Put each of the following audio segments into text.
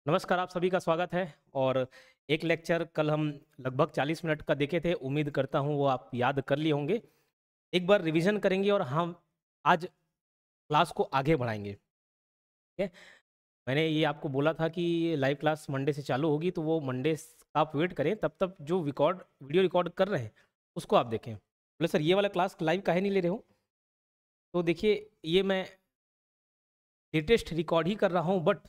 नमस्कार, आप सभी का स्वागत है। और एक लेक्चर कल हम लगभग 40 मिनट का देखे थे। उम्मीद करता हूँ वो आप याद कर लिए होंगे। एक बार रिवीजन करेंगे और हम आज क्लास को आगे बढ़ाएंगे। ठीक है। मैंने ये आपको बोला था कि लाइव क्लास मंडे से चालू होगी, तो वो मंडे का आप वेट करें। तब तक जो वीडियो रिकॉर्ड कर रहे हैं उसको आप देखें। बोले सर ये वाला क्लास लाइव काहे नहीं ले रहे हो? तो देखिए, ये मैं लेटेस्ट रिकॉर्ड ही कर रहा हूँ, बट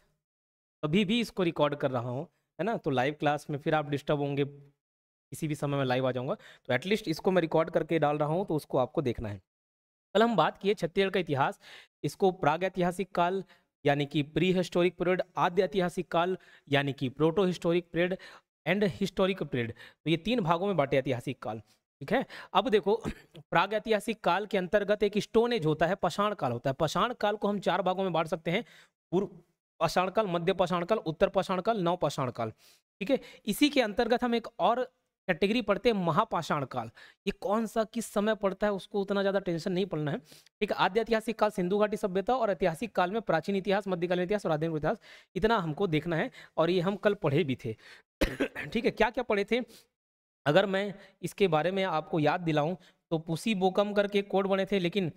अभी भी इसको रिकॉर्ड कर रहा हूँ, है ना। तो लाइव क्लास में फिर आप डिस्टर्ब होंगे, किसी भी समय में लाइव आ जाऊंगा। तो एटलीस्ट इसको मैं रिकॉर्ड करके डाल रहा हूँ, तो उसको आपको देखना है। कल हम बात किए छत्तीसगढ़ का इतिहास। इसको प्राग ऐतिहासिक काल यानी कि प्री हिस्टोरिक पीरियड, आद्य ऐतिहासिक काल यानी कि proto historic period, and historic period. तो ये तीन भागों में बांटे ऐतिहासिक काल। ठीक है। अब देखो, प्राग ऐतिहासिक काल के अंतर्गत एक स्टोन एज होता है, पाषाण काल होता है। पाषाण काल को हम चार भागों में बांट सकते हैं: पूर्व पाषाण काल, मध्य पाषाण काल, उत्तर पाषाण काल, नव पाषाण काल। ठीक है। इसी के अंतर्गत हम एक और कैटेगरी पढ़ते हैं, महापाषाण काल। ये कौन सा किस समय पड़ता है उसको उतना ज्यादा टेंशन नहीं पड़ना है। ठीक है। आद्य ऐतिहासिक काल सिंधु घाटी सभ्यता, और ऐतिहासिक काल में प्राचीन इतिहास, मध्यकालीन इतिहास और आधुनिक इतिहास। इतना हमको देखना है, और ये हम कल पढ़े भी थे। ठीक है। क्या क्या पढ़े थे अगर मैं इसके बारे में आपको याद दिलाऊं, तो पुसी बोकम करके कोड बने थे, लेकिन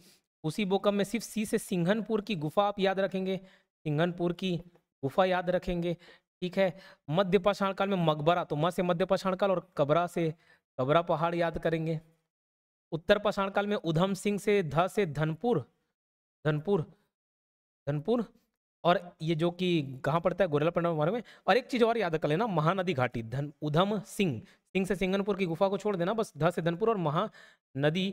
पुसी बोकम में सिर्फ सी से सिंघनपुर की गुफा आप याद रखेंगे, सिंघनपुर की गुफा याद रखेंगे। ठीक है। मध्य पाषाण काल में मकबरा, तो म से मध्य पाषाण काल, और कबरा से कबरा पहाड़ याद करेंगे। उत्तर पाषाण काल में उधम सिंह से ध से धनपुर, धनपुर, धनपुर। और ये जो कि कहाँ पड़ता है, गोरेला पंडा में। और एक चीज और याद कर लेना, महानदी घाटी, धन उधम सिंह, सिंह से सिंगनपुर की गुफा को छोड़ देना, बस ध से धनपुर और महानदी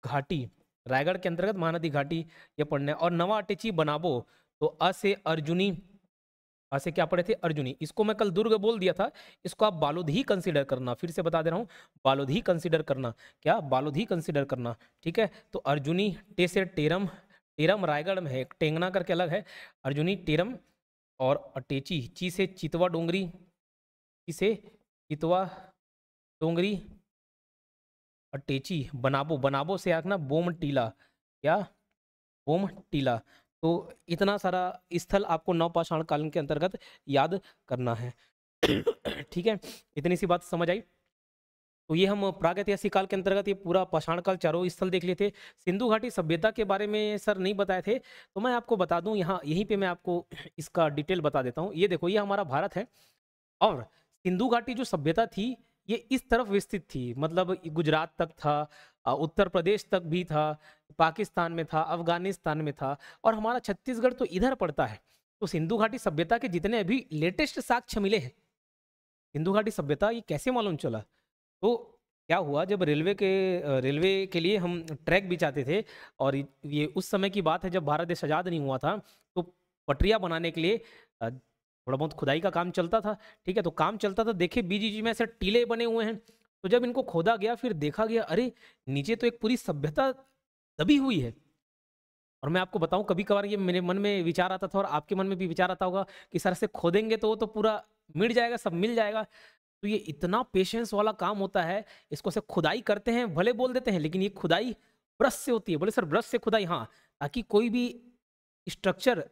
घाटी, रायगढ़ के अंतर्गत महानदी घाटी ये पढ़ना है। और नवा अटेची बनाबो, तो अ से अर्जुनी, अ से क्या पढ़े थे, अर्जुनी। इसको मैं कल दुर्ग बोल दिया था, इसको आप बालोद ही कंसीडर करना। फिर से बता दे रहा हूँ, बालोद ही कंसीडर करना। क्या, बालोद ही कंसीडर करना। ठीक है। तो अर्जुनी, टे से टेरम, टेरम रायगढ़ में है, एक टेंगना करके अलग है। अर्जुनी, टेरम और अटेची, ची से चितवा डोंगरी, ची से चितवा डोंगरी, अटेची, बनाबो, बनाबो से आखना बोम टीला, क्या, बोम टीला। तो इतना सारा स्थल आपको नवपाषाण काल के अंतर्गत याद करना है। ठीक है। इतनी सी बात समझ आई। तो ये हम प्रागैतिहासिक काल के अंतर्गत ये पूरा पाषाण काल चारों स्थल देख लिए थे। सिंधु घाटी सभ्यता के बारे में सर नहीं बताए थे, तो मैं आपको बता दूं, यहाँ यहीं पे मैं आपको इसका डिटेल बता देता हूँ। ये देखो, ये हमारा भारत है, और सिंधु घाटी जो सभ्यता थी ये इस तरफ विस्तृत थी, मतलब गुजरात तक था, उत्तर प्रदेश तक भी था, पाकिस्तान में था, अफगानिस्तान में था, और हमारा छत्तीसगढ़ तो इधर पड़ता है। तो सिंधु घाटी सभ्यता के जितने अभी लेटेस्ट साक्ष्य मिले हैं, सिंधु घाटी सभ्यता, ये कैसे मालूम चला? तो क्या हुआ, जब रेलवे के लिए हम ट्रैक बिछाते थे, और ये उस समय की बात है जब भारत देश आज़ाद नहीं हुआ था, तो पटरियाँ बनाने के लिए थोड़ा बहुत खुदाई का काम चलता था। ठीक है। तो काम चलता था, देखे बीजीजी में ऐसे टीले बने हुए हैं। तो जब इनको खोदा गया, फिर देखा गया, अरे नीचे तो एक पूरी सभ्यता दबी हुई है। और मैं आपको बताऊं, कभी कभार ये मेरे मन में विचार आता था, और आपके मन में भी विचार आता होगा कि सर से खोदेंगे तो वो तो पूरा मिट जाएगा, सब मिल जाएगा। तो ये इतना पेशेंस वाला काम होता है। इसको से खुदाई करते हैं, भले बोल देते हैं, लेकिन ये खुदाई ब्रश से होती है। बोले सर ब्रश से खुदाई? हाँ, ताकि कोई भी स्ट्रक्चर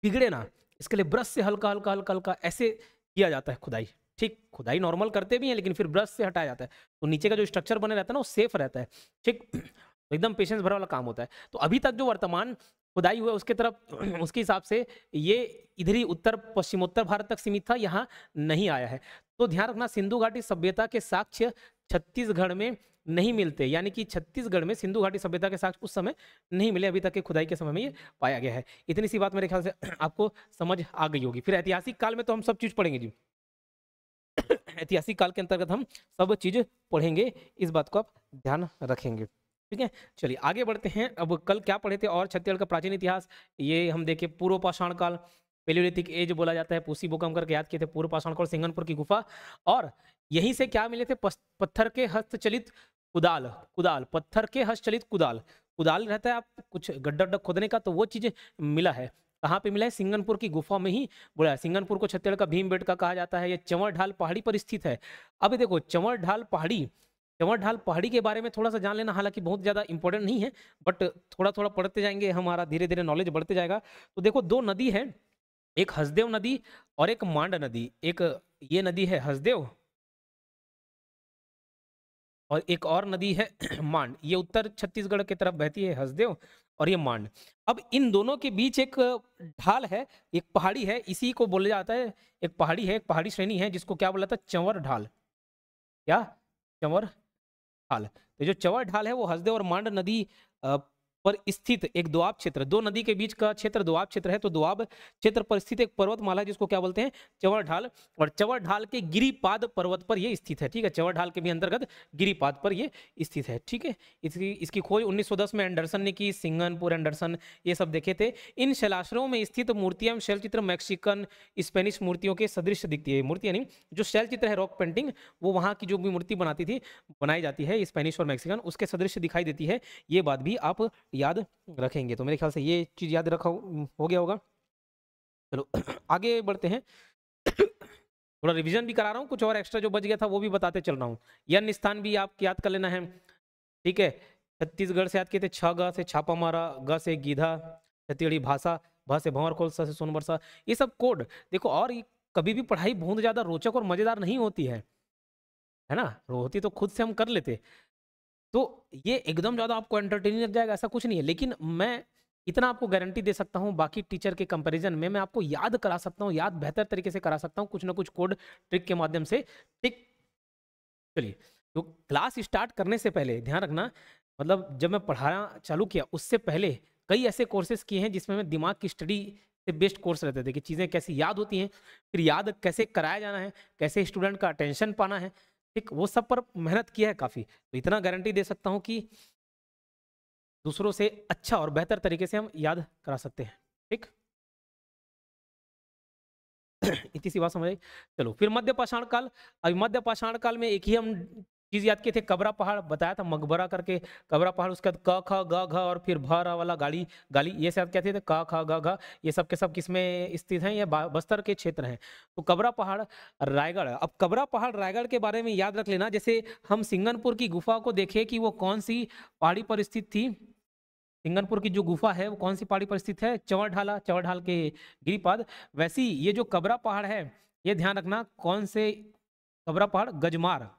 बिगड़े ना, इसके लिए ब्रश से हल्का हल्का हल्का हल्का ऐसे किया जाता है खुदाई। ठीक, खुदाई नॉर्मल करते भी हैं, लेकिन फिर ब्रश से हटाया जाता है, तो नीचे का जो स्ट्रक्चर बने रहता है ना, वो सेफ रहता है। ठीक, तो एकदम पेशेंस भरा वाला काम होता है। तो अभी तक जो वर्तमान खुदाई हुआ है उसके तरफ उसके हिसाब से ये इधर ही उत्तर पश्चिमोत्तर भारत तक सीमित था, यहाँ नहीं आया है। तो ध्यान रखना, सिंधु घाटी सभ्यता के साक्ष्य छत्तीसगढ़ में नहीं मिलते, यानी कि छत्तीसगढ़ में सिंधु घाटी सभ्यता के साक्ष्य उस समय नहीं मिले, अभी तक के खुदाई के समय में ये पाया गया है। इतनी सी बात मेरे ख्याल से आपको समझ आ गई होगी। फिर ऐतिहासिक काल में तो हम सब चीज पढ़ेंगे जी। ऐतिहासिक काल के अंतर्गत हम सब चीज पढ़ेंगे, इस बात को आप ध्यान रखेंगे। ठीक है। चलिए आगे बढ़ते हैं। अब कल क्या पढ़े थे, और छत्तीसगढ़ का प्राचीन इतिहास, ये हम देखे पूर्व पाषाण काल, पेलियोलिथिक एज बोला जाता है, पूसी बोकम करके याद किए थे, पूर्व पाषाण काल, सिंगनपुर की गुफा। और यहीं से क्या मिले थे, पत्थर के हस्तचलित कुदाल, कुदाल, पत्थर के हस्तचलित कुदाल, कुदाल रहता है आप कुछ गड्ढा गड्ढा खोदने का, तो वो चीज मिला है। कहाँ पे मिला है? सिंगनपुर की गुफा में ही बोला है। सिंगनपुर को छत्तीसगढ़ का भीमबेटका कहा जाता है। ये चंवर ढाल पहाड़ी पर स्थित है। अब देखो, चंवर ढाल पहाड़ी, चंवर ढाल पहाड़ी के बारे में थोड़ा सा जान लेना, हालांकि बहुत ज्यादा इंपॉर्टेंट नहीं है, बट थोड़ा थोड़ा पढ़ते जाएंगे, हमारा धीरे धीरे नॉलेज बढ़ते जाएगा। तो देखो, दो नदी है, एक हसदेव नदी और एक मांड नदी। एक ये नदी है हसदेव और एक और नदी है मांड। ये उत्तर छत्तीसगढ़ की तरफ बहती है हसदेव और ये मांड। अब इन दोनों के बीच एक ढाल है, एक पहाड़ी है, इसी को बोला जाता है, एक पहाड़ी है, एक पहाड़ी श्रेणी है जिसको क्या बोला था, चंवर ढाल। क्या? चंवर ढाल। तो जो चंवर ढाल है वो हसदेव और मांड नदी पर स्थित एक दोआब क्षेत्र, दो नदी के बीच का क्षेत्र दोआब क्षेत्र है, तो दोआब क्षेत्र पर स्थित एक पर्वतमाला है जिसको क्या बोलते हैं, चंवर ढाल। और चंवर ढाल के गिरिपाद पर्वत पर ये स्थित है। ठीक है, चंवर ढाल के भी अंतर्गत गिरिपाद पर ये स्थित है। ठीक है, इसकी खोज 1910 में एंडरसन ने की, सिंगनपुर एंडरसन ये सब देखे थे। इन शैलाश्रयों में स्थित मूर्तियां एवं शैलचित्र मैक्सिकन स्पेनिश मूर्तियों के सदृश दिखती है। मूर्तियां नहीं, जो शैलचित्र है रॉक पेंटिंग, वो वहां की जो भी मूर्ति बनाई जाती है स्पेनिश और मैक्सिकन, उसके सदृश दिखाई देती है। ये बात भी आप याद रखेंगे। तो मेरे ख्याल से ये चीज याद रखा हो गया होगा। चलो आगे बढ़ते हैं। थोड़ा रिवीजन भी करा रहा हूँ, कुछ और एक्स्ट्रा जो बच गया था वो भी बताते चल रहा हूँ। यन स्थान भी आप याद कर लेना है। ठीक है, छत्तीसगढ़ से याद किए थे, छ ग से छापा मारा, ग से गीधा, छत्तीसगढ़ी भाषा, भ से भंवर खोल, स से सोनबरसा, ये सब कोड देखो। और कभी भी पढ़ाई बहुत ज्यादा रोचक और मजेदार नहीं होती है ना, होती तो खुद से हम कर लेते। तो ये एकदम ज्यादा आपको एंटरटेनिंग लग जाएगा ऐसा कुछ नहीं है, लेकिन मैं इतना आपको गारंटी दे सकता हूँ बाकी टीचर के कंपैरिजन में, मैं आपको याद करा सकता हूँ, याद बेहतर तरीके से करा सकता हूँ कुछ ना कुछ कोड ट्रिक के माध्यम से। ठीक, चलिए। तो क्लास स्टार्ट करने से पहले ध्यान रखना, मतलब जब मैं पढ़ाना चालू किया उससे पहले कई ऐसे कोर्सेज किए हैं जिसमें मैं दिमाग की स्टडी से बेस्ट कोर्स रहते थे कि चीज़ें कैसी याद होती हैं, फिर याद कैसे कराया जाना है, कैसे स्टूडेंट का अटेंशन पाना है। ठीक, वो सब पर मेहनत किया है काफ़ी। तो इतना गारंटी दे सकता हूँ कि दूसरों से अच्छा और बेहतर तरीके से हम याद करा सकते हैं। ठीक इतनी सी बात समझ आई। चलो फिर मध्य पाषाण काल। अभी मध्य पाषाण काल में एक ही हम चीज याद किए थे, कबरा पहाड़ बताया था, मकबरा करके कबरा पहाड़, उसके बाद क ख ग घ और फिर भ र वाला गाड़ी गाली, ये सब क्या थे, क ख ग घ, ये सब के सब किसमें स्थित हैं, ये बस्तर के क्षेत्र हैं। तो कबरा पहाड़ रायगढ़। अब कबरा पहाड़ रायगढ़ के बारे में याद रख लेना, जैसे हम सिंगनपुर की गुफा को देखें कि वो कौन सी पहाड़ी पर स्थित थी। सिंगनपुर की जो गुफा है वो कौन सी पहाड़ी पर स्थित है, चंवर ढाला, चंवर ढाल के गिरिपाद। वैसी ये जो कबरा पहाड़ है, ये ध्यान रखना कौन से, कबरा पहाड़ गजमार,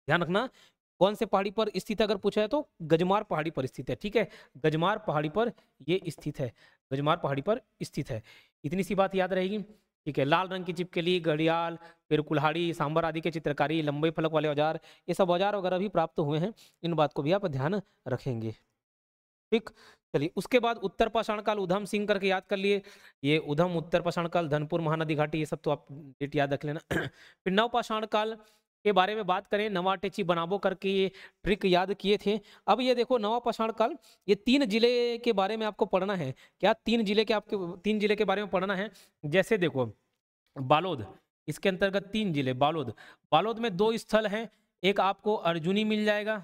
ध्यान रखना कौन से पहाड़ी पर स्थित है, अगर पूछा है तो गजमार पहाड़ी पर स्थित है। ठीक है, गजमार पहाड़ी पर ये स्थित है, गजमार पहाड़ी पर स्थित है। इतनी सी बात याद रहेगी। ठीक है, लाल रंग की चिपकली, घड़ियाल, फिर कुल्हाड़ी, सांबर आदि के चित्रकारी, लंबे फलक वाले औजार, ये सब औजार वगैरह भी प्राप्त हुए हैं। इन बात को भी आप ध्यान रखेंगे। ठीक, चलिए उसके बाद उत्तर पाषाण काल, उधम सिंह करके याद कर लिए, ये उधम उत्तर पाषाण काल, धनपुर महानदी घाटी, ये सब तो आप डेट याद रख लेना। फिर नव पाषाण काल के बारे में बात करें, नवा टेची बनाबो करके ये ट्रिक याद किए थे। अब ये देखो नवा पाषाण काल, ये 3 जिले के बारे में आपको पढ़ना है। क्या 3 जिले के, आपके 3 जिले के बारे में पढ़ना है। जैसे देखो बालोद, इसके अंतर्गत 3 जिले, बालोद, बालोद में 2 स्थल हैं, एक आपको अर्जुनी मिल जाएगा,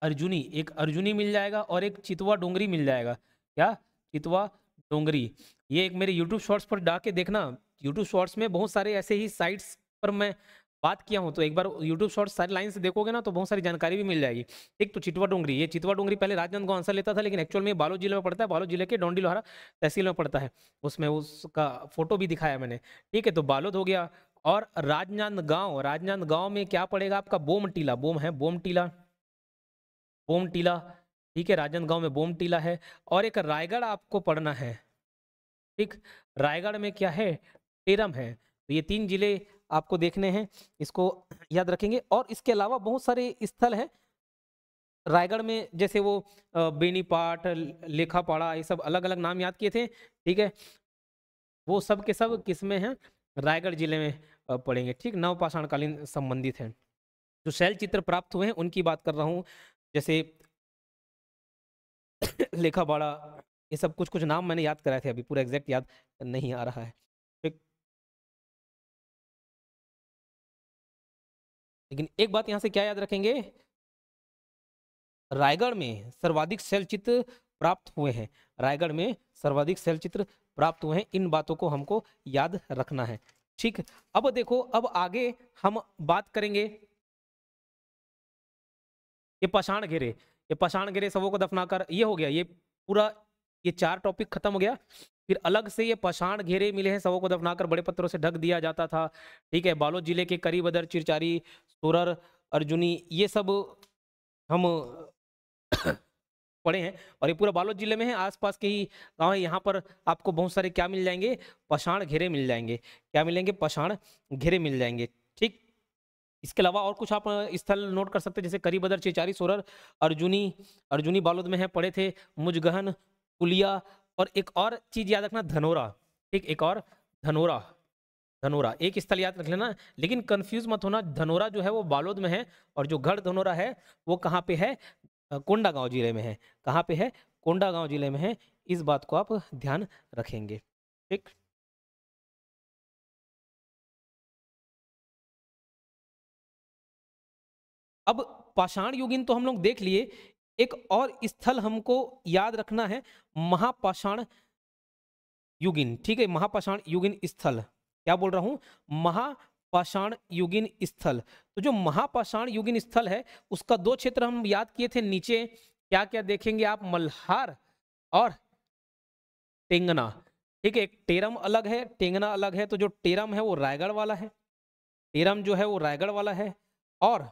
अर्जुनी, एक अर्जुनी मिल जाएगा और एक चितवा डोंगरी मिल जाएगा। क्या? चितवा डोंगरी। ये एक मेरे YouTube शॉर्ट्स पर डाके देखना, YouTube शॉर्ट्स में बहुत सारे ऐसे ही साइट्स पर मैं बात किया हूं, तो एक बार YouTube शॉर्ट्स सारी लाइन से देखोगे ना तो बहुत सारी जानकारी भी मिल जाएगी। एक तो चितवा डोंगरी, ये चितवा डोंगरी पहले राजनांदगांव आंसर लेता था, लेकिन एक्चुअल में बालोद जिले में पड़ता है, बालोद जिले के डोंडी लोहारा तहसील में पड़ता है, उसमें उसका फोटो भी दिखाया मैंने। ठीक है, तो बालोद हो गया। और राजनांदगांव, राजनांदगांव में क्या पड़ेगा आपका, बोम टीला, बोम है बोम टीला, बोम टीला। ठीक है, राजनांदगांव में बोम टीला है। और एक रायगढ़ आपको पढ़ना है। ठीक, रायगढ़ में क्या है, टेरम है। तो ये 3 जिले आपको देखने हैं, इसको याद रखेंगे। और इसके अलावा बहुत सारे स्थल हैं रायगढ़ में, जैसे वो बेनीपाट, लेखापाड़ा, ये सब अलग अलग नाम याद किए थे। ठीक है, वो सब के सब किसमें हैं, रायगढ़ जिले में पड़ेंगे। ठीक, नवपाषाणकालीन संबंधित हैं। जो शैल चित्र प्राप्त हुए हैं उनकी बात कर रहा हूँ, जैसे लेखापाड़ा, ये सब कुछ कुछ नाम मैंने याद कराए थे, अभी पूरा एग्जैक्ट याद नहीं आ रहा है। ठीक, लेकिन एक बात यहाँ से क्या याद रखेंगे, रायगढ़ में सर्वाधिक शैल चित्र प्राप्त हुए हैं, रायगढ़ में सर्वाधिक शैल चित्र प्राप्त हुए हैं। इन बातों को हमको याद रखना है। ठीक, अब देखो, अब आगे हम बात करेंगे ये पाषाण घेरे, ये पाषाण घेरे सबों को दफनाकर, ये हो गया, ये पूरा ये 4 टॉपिक खत्म हो गया। फिर अलग से ये पाषाण घेरे मिले हैं, शवों को दफनाकर बड़े पत्थरों से ढक दिया जाता था। ठीक है, बालोद जिले के करीबदर, चिरचारी, सोरर, अर्जुनी, ये सब हम पढ़े हैं और ये पूरा बालोद जिले में है। आसपास के ही गाँव है। यहाँ पर आपको बहुत सारे क्या मिल जाएंगे, पाषाण घेरे मिल जाएंगे। क्या मिलेंगे, पाषाण घेरे मिल जाएंगे। ठीक, इसके अलावा और कुछ आप स्थल नोट कर सकते हैं, जैसे करीबदर, चिरचारी, सोरर, अर्जुनी, अर्जुनी बालोद में है, पढ़े थे। मुजगहन, कुलिया, और एक और चीज याद रखना, धनोरा। ठीक, एक और धनोरा, धनोरा एक स्थल याद रख लेना, लेकिन कंफ्यूज मत होना, धनोरा जो है वो बालोद में है और जो गढ़ धनोरा है वो कहाँ पे है, कोंडागांव जिले में है। कहाँ पे है, कोंडागांव जिले में है। इस बात को आप ध्यान रखेंगे। ठीक, अब पाषाण युगीन तो हम लोग देख लिए, एक और स्थल हमको याद रखना है, महापाषाण युगीन। ठीक है, महापाषाण युगीन स्थल, क्या बोल रहा हूं, महापाषाण युगीन स्थल। तो जो महापाषाण युगीन स्थल है उसका 2 क्षेत्र हम याद किए थे नीचे। क्या क्या देखेंगे आप, मल्हार और टेंगना। ठीक है, एक टेरम अलग है, टेंगना अलग है। तो जो टेरम है वो रायगढ़ वाला है, टेरम जो है वो रायगढ़ वाला है, और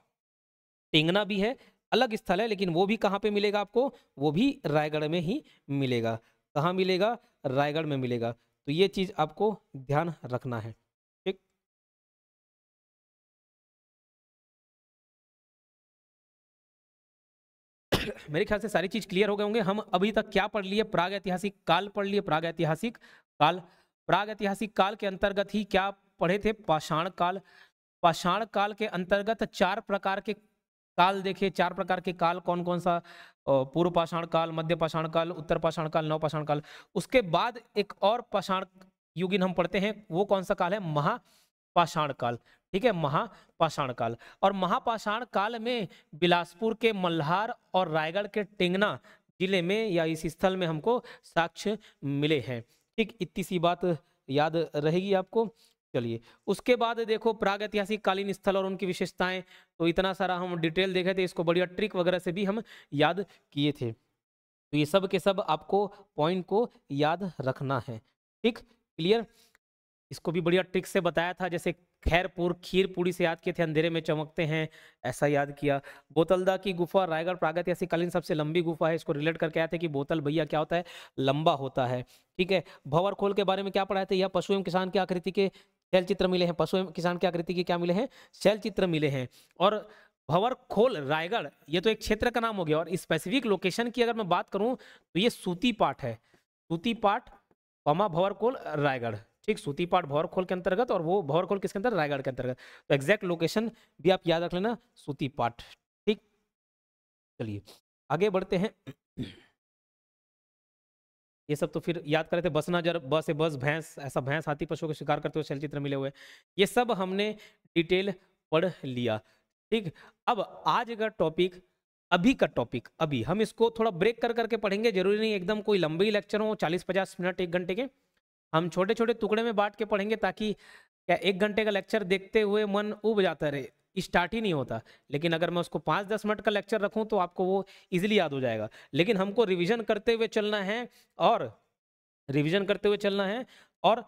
टेंगना भी है, अलग स्थल है, लेकिन वो भी कहाँ पे मिलेगा आपको, वो भी रायगढ़ में ही मिलेगा। कहाँ मिलेगा, रायगढ़ में मिलेगा। तो ये चीज आपको ध्यान रखना है। ठीक, मेरे ख्याल से सारी चीज क्लियर हो गए होंगे। हम अभी तक क्या पढ़ लिए, प्राग ऐतिहासिक काल पढ़ लिए, प्राग ऐतिहासिक काल। प्राग ऐतिहासिक काल के अंतर्गत ही क्या पढ़े थे, पाषाण काल। पाषाण काल के अंतर्गत 4 प्रकार के काल देखे। 4 प्रकार के काल कौन कौन सा, पूर्व पाषाण काल, मध्य पाषाण काल, उत्तर पाषाण काल, नव पाषाण काल। उसके बाद एक और पाषाण युगीन हम पढ़ते हैं, वो कौन सा काल है, महापाषाण काल। ठीक है, महापाषाण काल। और महापाषाण काल में बिलासपुर के मल्हार और रायगढ़ के टेंगना जिले में या इस स्थल में हमको साक्ष्य मिले हैं। ठीक, इतनी सी बात याद रहेगी आपको। चलिए, उसके बाद देखो प्राग ऐतिहासिक कालीन स्थल और उनकी विशेषताएं। तो इतना सारा हम डिटेल देखे थे, इसको बढ़िया ट्रिक वगैरह से भी हम याद किए थे। तो ये सब के सब आपको पॉइंट को याद रखना है। ठीक, क्लियर। इसको भी बढ़िया ट्रिक से बताया था, जैसे खैरपुर खीर पूरी से याद किए थे, अंधेरे में चमकते हैं, ऐसा याद किया। बोतलदा की गुफा रायगढ़ प्रागैतिहासिक कालीन सबसे लंबी गुफा है, इसको रिलेट करके आए थे कि बोतल भैया क्या होता है, लंबा होता है। ठीक है, भंवर खोल के बारे में क्या पढ़ाए थे, यह पशु एवं किसान की आकृति के शैल चित्र मिले हैं। पशु एवं किसान की आकृति के क्या मिले हैं, शैल चित्र मिले हैं। और भंवर खोल रायगढ़, ये तो एक क्षेत्र का नाम हो गया। और स्पेसिफिक लोकेशन की अगर मैं बात करूं तो ये सूती पाठ है, सूती पाठ भंवर खोल रायगढ़। ठीक, सूती पाठ भंवरखोल के अंतर्गत और वो भंवरखोल किसके अंतर्गत, रायगढ़ के अंतर्गत। तो एग्जैक्ट लोकेशन भी आप याद रख लेना, सूती पाठ। ठीक, चलिए आगे बढ़ते हैं। ये सब तो फिर याद करे थे, बसना जर बस से बस, भैंस ऐसा, भैंस हाथी पशुओं को शिकार करते हुए शैलचित्र मिले हुए, ये सब हमने डिटेल पढ़ लिया। ठीक, अब आज का टॉपिक, अभी का टॉपिक, अभी हम इसको थोड़ा ब्रेक कर करके पढ़ेंगे। जरूरी नहीं एकदम कोई लंबी लेक्चर हो, 40-50 मिनट 1 घंटे के, हम छोटे छोटे टुकड़े में बांट के पढ़ेंगे, ताकि क्या 1 घंटे का लेक्चर देखते हुए मन उब जाता रहे, स्टार्ट ही नहीं होता। लेकिन अगर मैं उसको 5-10 मिनट का लेक्चर रखूं तो आपको वो इजीली याद हो जाएगा। लेकिन हमको रिवीजन करते हुए चलना है, और रिवीजन करते हुए चलना है, और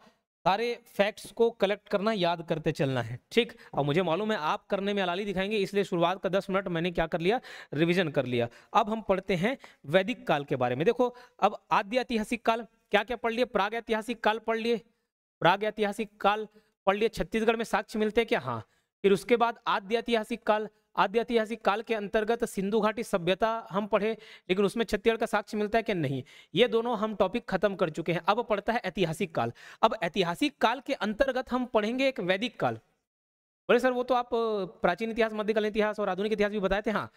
सारे फैक्ट्स को कलेक्ट करना, याद करते चलना है। ठीक, और मुझे मालूम है आप करने में अलाली दिखाएंगे, इसलिए शुरुआत का 10 मिनट मैंने क्या कर लिया, रिवीजन कर लिया। अब हम पढ़ते हैं वैदिक काल के बारे में। देखो, अब आद्य ऐतिहासिक काल क्या क्या पढ़ लिए, प्राग ऐतिहासिक काल पढ़ लिए, प्राग ऐतिहासिक काल पढ़ लिए, छत्तीसगढ़ में साक्ष्य मिलते हैं क्या, हाँ। फिर उसके बाद आद्य ऐतिहासिक काल, आद्य ऐतिहासिक काल के अंतर्गत सिंधु घाटी सभ्यता हम पढ़े, लेकिन उसमें छत्तीसगढ़ का साक्ष्य मिलता है कि नहीं, ये दोनों हम टॉपिक खत्म कर चुके हैं। अब पढ़ता है ऐतिहासिक काल। अब ऐतिहासिक काल के अंतर्गत हम पढ़ेंगे एक वैदिक काल। बोले सर वो तो आप प्राचीन इतिहास, मध्यकालीन इतिहास और आधुनिक इतिहास भी बताए थे, हाँ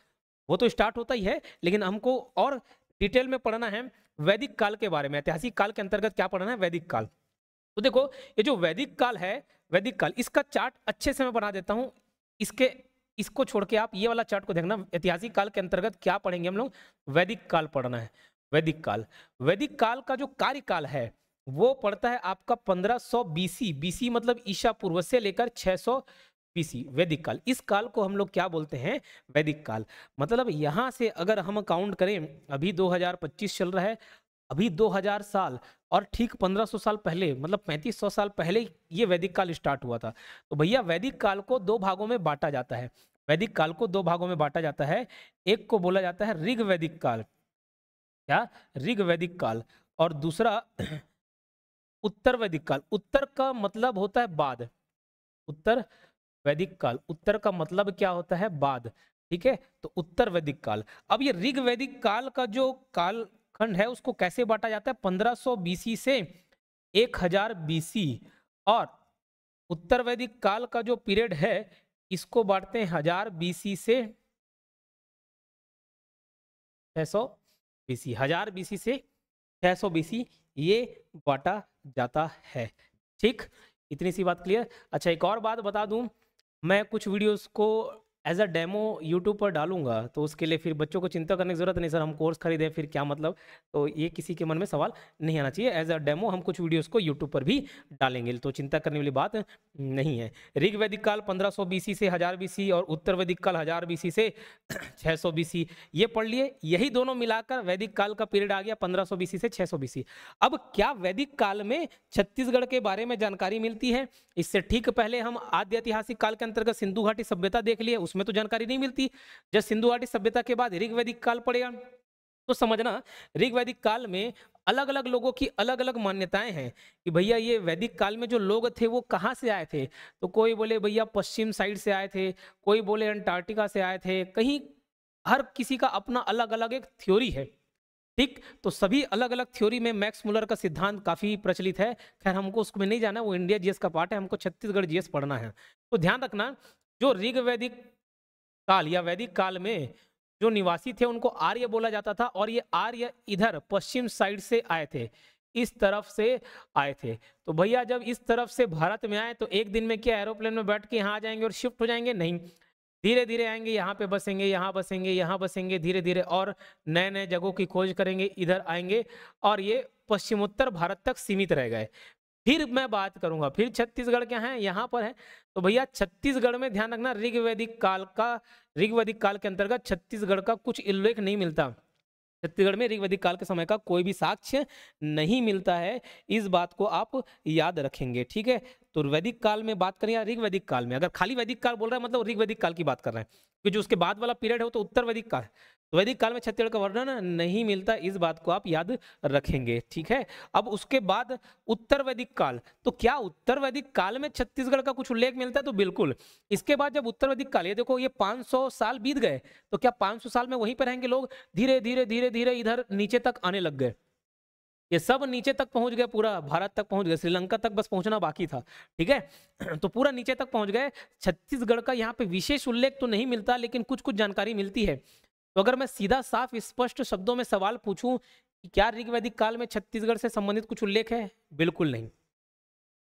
वो तो स्टार्ट होता ही है, लेकिन हमको और डिटेल में पढ़ना है वैदिक काल के बारे में। ऐतिहासिक काल के अंतर्गत क्या पढ़ना है, वैदिक काल। तो देखो, ये जो वैदिक काल है, वैदिक काल, इसका चार्ट अच्छे से मैं बना देता हूं। इसको छोड़ के आप ये वाला चार्ट को देखना, ऐतिहासिक काल के अंतर्गत क्या पढ़ेंगे हम लोग, वैदिक काल पढ़ना है। वैदिक काल, वैदिक काल का जो कार्यकाल है वो पड़ता है आपका 1500 बीसी, बीसी मतलब ईसा पूर्व से लेकर 600 बीसी, वैदिक काल। इस काल को हम लोग क्या बोलते हैं, वैदिक काल। मतलब यहां से अगर हम काउंट करें, अभी 2025 चल रहा है, अभी 2000 साल और ठीक 1500 साल पहले, मतलब 3500 साल पहले ये वैदिक काल स्टार्ट हुआ था। तो भैया वैदिक काल को दो भागों में बांटा जाता है। वैदिक काल को दो भागों में बांटा जाता है। एक को बोला जाता है ऋग वैदिक काल, क्या, ऋग वैदिक काल, और दूसरा उत्तर वैदिक काल। उत्तर का मतलब होता है बाद, उत्तर वैदिक काल, उत्तर का मतलब क्या होता है, बाद। ठीक है, तो उत्तर वैदिक काल। अब ये ऋग वैदिक काल का जो काल खंड है उसको कैसे बांटा जाता है, 1500 बीसी से 1000 बीसी। और उत्तर वैदिक काल का जो पीरियड है इसको बांटते हैं 1000 बीसी से 600 बीसी, 1000 बीसी से 600 बीसी ये बांटा जाता है। ठीक, इतनी सी बात क्लियर। अच्छा, एक और बात बता दूं, मैं कुछ वीडियोस को एज अ डेमो यूट्यूब पर डालूंगा, तो उसके लिए फिर बच्चों को चिंता करने की जरूरत नहीं, सर हम कोर्स खरीदें फिर क्या मतलब, तो ये किसी के मन में सवाल नहीं आना चाहिए। एज अ डेमो हम कुछ वीडियोस को यूट्यूब पर भी डालेंगे, तो चिंता करने वाली बात नहीं है। ऋग वैदिक काल 1500 बीसी से 1000 बीसी और उत्तर वैदिक काल 1000 बीसी से 600 बीसी, ये पढ़ लिए। यही दोनों मिलाकर वैदिक काल का पीरियड आ गया 1500 बीसी से 600 बीसी। अब क्या वैदिक काल में छत्तीसगढ़ के बारे में जानकारी मिलती है? इससे ठीक पहले हम आद्य ऐतिहासिक काल के अंतर्गत सिंधु घाटी सभ्यता देख लिए, उसमें तो जानकारी नहीं मिलती। जब सिंधु घाटी सभ्यता के बाद ऋग वैदिक काल पड़ेगा, तो समझना ऋग वैदिक काल में अलग अलग लोगों की अलग अलग मान्यताएं हैं कि भैया ये वैदिक काल में जो लोग थे वो कहाँ से आए थे। तो कोई बोले भैया पश्चिम साइड से आए थे, कोई बोले अंटार्कटिका से आए थे, कहीं हर किसी का अपना अलग अलग एक थ्योरी है। ठीक, तो सभी अलग अलग थ्योरी में मैक्स मुलर का सिद्धांत काफी प्रचलित है। खैर हमको उसमें नहीं जाना, वो इंडिया जीएस का पार्ट है, हमको छत्तीसगढ़ जीएस पढ़ना है। तो ध्यान रखना, जो ऋग वैदिक काल या वैदिक काल में जो निवासी थे उनको आर्य बोला जाता था, और ये आर्य इधर पश्चिम साइड से आए थे, इस तरफ से आए थे। तो भैया जब इस तरफ से भारत में आए तो एक दिन में क्या एरोप्लेन में बैठ के यहाँ आ जाएंगे और शिफ्ट हो जाएंगे? नहीं, धीरे धीरे आएंगे, यहाँ पे बसेंगे, यहाँ बसेंगे, यहाँ बसेंगे, धीरे धीरे और नए नए जगहों की खोज करेंगे, इधर आएंगे, और ये पश्चिमोत्तर भारत तक सीमित रह गए। फिर मैं बात करूंगा, फिर छत्तीसगढ़ क्या है, यहाँ पर है। तो भैया छत्तीसगढ़ में ध्यान रखना, ऋग वैदिक काल के अंतर्गत छत्तीसगढ़ का कुछ उल्लेख नहीं मिलता। छत्तीसगढ़ में ऋग वैदिक काल के समय का कोई भी साक्ष्य नहीं मिलता है, इस बात को आप याद रखेंगे। ठीक है, तो वैदिक काल में बात करें या ऋग वैदिक काल में, अगर खाली वैदिक काल बोल रहा है मतलब ऋग वैदिक काल की बात कर रहे हैं, क्योंकि जो उसके बाद वाला पीरियड है वो तो उत्तर वैदिक काल है। तो वैदिक काल में छत्तीसगढ़ का वर्णन नहीं मिलता, इस बात को आप याद रखेंगे। ठीक है, अब उसके बाद उत्तर वैदिक काल, तो क्या उत्तर वैदिक काल में छत्तीसगढ़ का कुछ उल्लेख मिलता है? तो बिल्कुल। इसके बाद जब उत्तर वैदिक काल, ये देखो ये 500 साल बीत गए, तो क्या 500 साल में वहीं पर रहेंगे लोग? धीरे धीरे धीरे धीरे इधर नीचे तक आने लग गए, ये सब नीचे तक पहुंच गए, पूरा भारत तक पहुंच गए, श्रीलंका तक बस पहुंचना बाकी था। ठीक है, तो पूरा नीचे तक पहुंच गए। छत्तीसगढ़ का यहाँ पे विशेष उल्लेख तो नहीं मिलता, लेकिन कुछ कुछ जानकारी मिलती है। तो अगर मैं सीधा साफ स्पष्ट शब्दों में सवाल पूछूं कि क्या ऋग वैदिक काल में छत्तीसगढ़ से संबंधित कुछ उल्लेख है? बिल्कुल नहीं।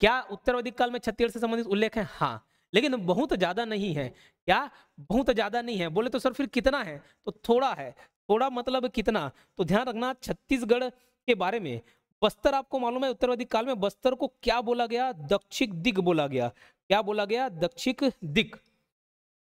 क्या उत्तर वैदिक काल में छत्तीसगढ़ से संबंधित उल्लेख है? हाँ, लेकिन बहुत ज्यादा नहीं है। क्या बहुत ज्यादा नहीं है? बोले तो सर फिर कितना है? तो थोड़ा है। थोड़ा मतलब कितना? तो ध्यान रखना छत्तीसगढ़ के बारे में, बस्तर आपको मालूम है उत्तर वैदिक काल में बस्तर को क्या बोला गया? दक्षिण दिग बोला गया। क्या बोला गया? दक्षिण दिग।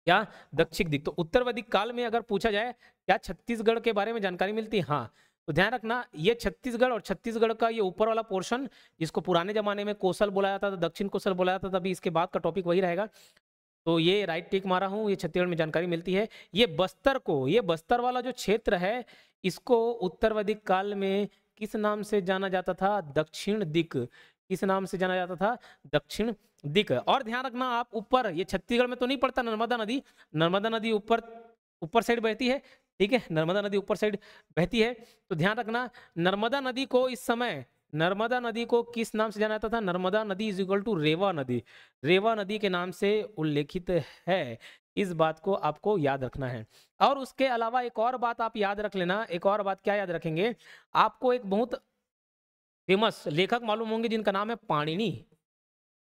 क्या? दक्षिण दिग। तो उत्तर वैदिक काल में अगर पूछा जाए क्या छत्तीसगढ़ के बारे में जानकारी मिलती है? हाँ। तो ध्यान रखना, ये छत्तीसगढ़ और छत्तीसगढ़ का ये ऊपर वाला पोर्शन, जिसको पुराने जमाने में कोसल बोला जाता था, दक्षिण कोसल बोला जाता था, तभी इसके बाद का टॉपिक वही रहेगा। तो ये राइट टिक मारा हूं, ये छत्तीसगढ़ में जानकारी मिलती है। ये बस्तर को, ये बस्तर वाला जो क्षेत्र है, इसको उत्तर वैदिक काल में किस नाम से जाना जाता था? दक्षिण दिक। किस नाम से जाना जाता था? दक्षिण दिक। और ध्यान रखना आप, ऊपर ये छत्तीसगढ़ में तो नहीं पड़ता नर्मदा नदी, नर्मदा नदी ऊपर ऊपर साइड बहती है। ठीक है, नर्मदा नदी ऊपर साइड बहती है। तो ध्यान रखना, नर्मदा नदी को इस समय, नर्मदा नदी को किस नाम से जाना जाता था? नर्मदा नदी इज इक्वल टू रेवा नदी, रेवा नदी के नाम से उल्लेखित है। इस बात को आपको याद रखना है। और उसके अलावा एक और बात आप याद रख लेना, एक और बात क्या याद रखेंगे? आपको एक बहुत फेमस लेखक मालूम होंगे जिनका नाम है पाणिनि।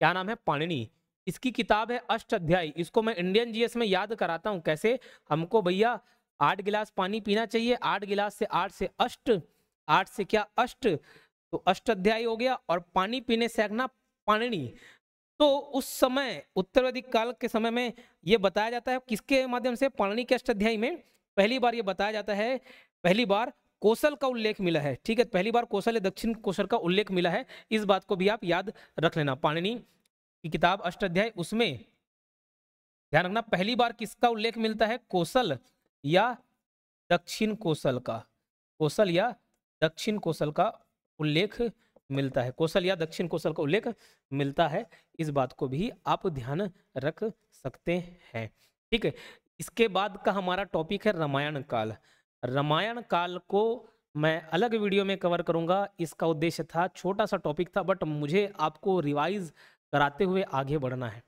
क्या नाम है? पाणिनि। इसकी किताब है अष्टाध्यायी। इसको मैं इंडियन जीएस में याद कराता हूं कैसे। हमको भैया 8 गिलास पानी पीना चाहिए, 8 गिलास से 8 से अष्ट, 8 से क्या? अष्ट, तो अष्टाध्यायी हो गया। और पानी पीने से आगना पाणिनि। तो उस समय उत्तर वैदिक काल के समय में ये बताया जाता है किसके माध्यम से? पाणिनि के अष्टाध्यायी में पहली बार ये बताया जाता है, पहली बार कोसल का उल्लेख मिला है, ठीक है, पहली बार कोसल या दक्षिण कोसल का उल्लेख मिला है, इस बात को भी आप याद रख लेना। पाणिनि की किताब अष्टाध्यायी, उसमें ध्यान रखना पहली बार किसका उल्लेख मिलता है, कोसल या दक्षिण कोसल का, कोसल या दक्षिण कोसल का उल्लेख मिलता है, कोसल या दक्षिण कोसल का उल्लेख मिलता है, इस बात को भी आप ध्यान रख सकते हैं, ठीक है। इसके बाद का हमारा टॉपिक है रामायण काल। रामायण काल को मैं अलग वीडियो में कवर करूंगा, इसका उद्देश्य था, छोटा सा टॉपिक था, बट मुझे आपको रिवाइज कराते हुए आगे बढ़ना है।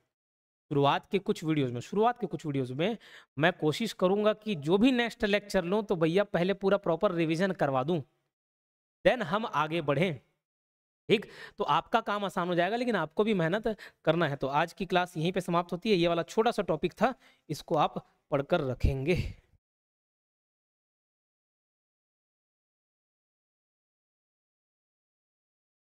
शुरुआत के कुछ वीडियोज में मैं कोशिश करूंगा कि जो भी नेक्स्ट लेक्चर लूं तो भैया पहले पूरा प्रॉपर रिवीजन करवा दूं, देन हम आगे बढ़ें, ठीक। तो आपका काम आसान हो जाएगा, लेकिन आपको भी मेहनत करना है। तो आज की क्लास यहीं पे समाप्त होती है, ये वाला छोटा सा टॉपिक था, इसको आप पढ़कर रखेंगे।